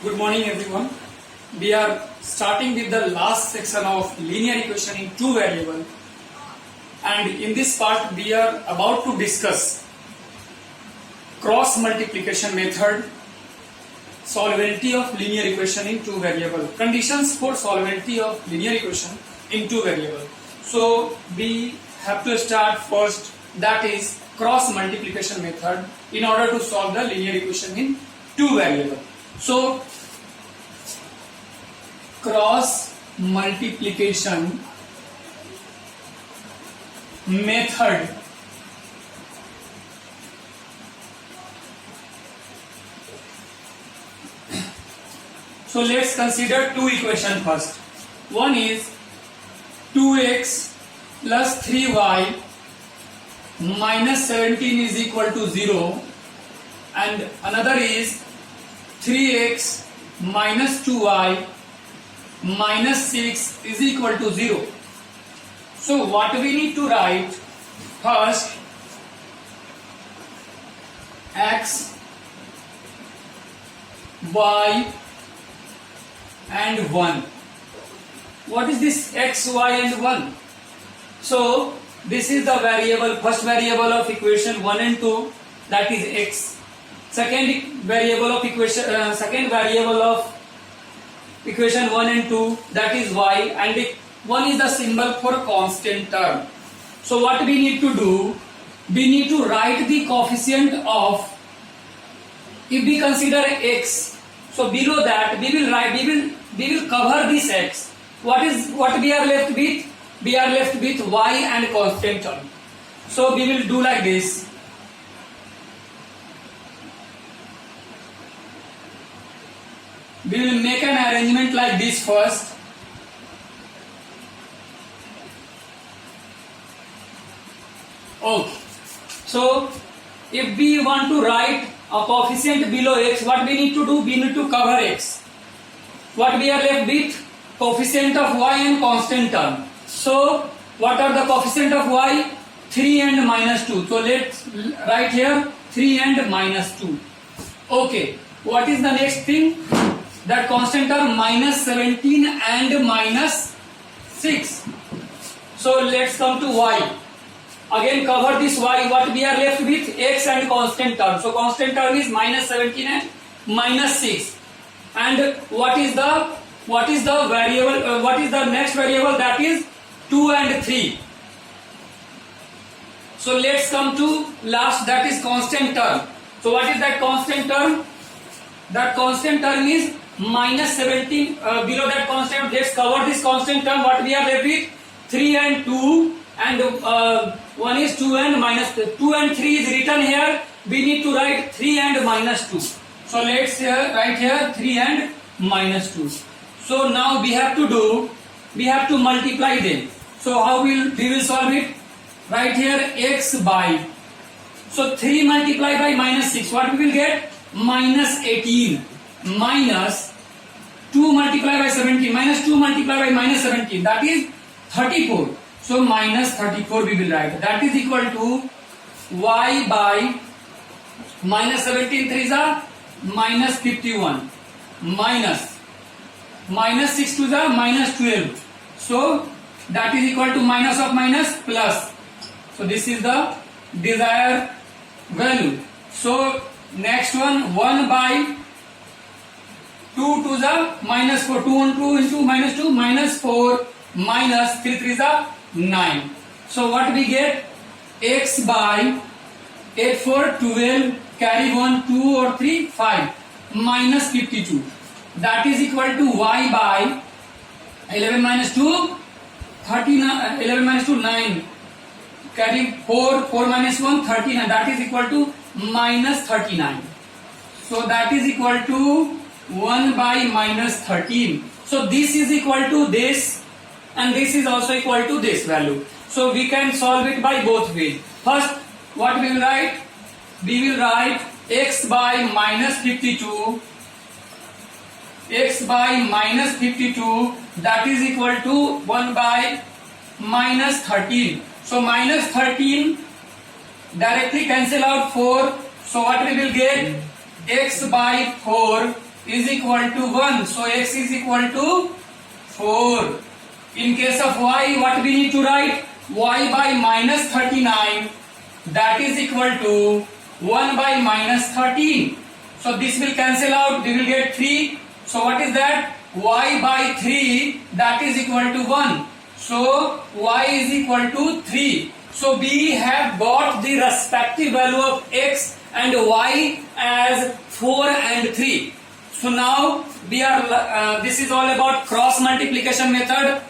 Good morning everyone. We are starting with the last section of linear equation in two variable, and in this part we are about to discuss cross multiplication method, solvability of linear equation in two variable, conditions for solvability of linear equation in two variable. So we have to start first, that is cross multiplication method in order to solve the linear equation in two variable. So cross multiplication method so let's consider two equations first. One is 2x plus 3y minus 17 is equal to 0, and another is 3x minus 2y minus 6 is equal to 0. So what we need to write first, x, y and 1. What is this x, y and 1? So this is the variable, first variable of equation 1 and 2, that is x. Second variable of equation 1 and 2, that is y, and 1 is the symbol for constant term. So what we need to do, we need to write the coefficient of, if we consider x, so below that we will cover this x. What we are left with? We are left with y and constant term. So we will do like this. We will make an arrangement like this first. Okay. So if we want to write a coefficient below x, what we need to do? We need to cover x. What we are left with? Coefficient of y and constant term. So what are the coefficient of y? 3 and minus 2. So let's write here 3 and minus 2. Okay. What is the next thing? That constant term minus 17 and minus 6. So let's come to y. Again cover this y. What we are left with? X and constant term. So constant term is minus 17 and minus 6. And what is the variable? What is the next variable? That is 2 and 3. So let's come to last, that is constant term. So what is that constant term? That constant term is minus 17. Below that constant, let's cover this constant term. What we are left with? 3 and 2, and 1 is 2 and minus 2 and 3 is written here. We need to write 3 and minus 2. So let's write here 3 and minus 2. So now we have to multiply them. So how we will solve it? Write here x by, so 3 multiplied by minus 6, what we will get? Minus 18 minus 2 multiplied by 17, minus 2 multiplied by minus 17, that is 34. So minus 34 we will write. That is equal to y by minus 17 3s are minus 51 minus 6 2s are minus 12. So that is equal to minus of minus plus. So this is the desired value. So next one, 1 by 2 2s are minus 4, 2 and 2 into minus 2, minus 4 minus 3 3s are 9. So what we get? X by 8 4 12, carry 1 2 or 3 5 minus 52. That is equal to y by 11 minus 2 39, 11 minus 2 9, carry 4 4 minus 1 39, that is equal to minus 39. So that is equal to 1 by minus 13. So this is equal to this, and this is also equal to this value. So we can solve it by both ways. First, what we will write? We will write x by minus 52, x by minus 52, that is equal to 1 by minus 13. So minus 13 directly cancel out 4. So what we will get? X by 4 is equal to 1. So x is equal to 4. In case of y, what we need to write? Y by minus 39, that is equal to 1 by minus 13. So this will cancel out, we will get 3. So what is that? Y by 3, that is equal to 1. So y is equal to 3. So we have got the respective value of x and y as 4 and 3. So now we are this is all about cross multiplication method.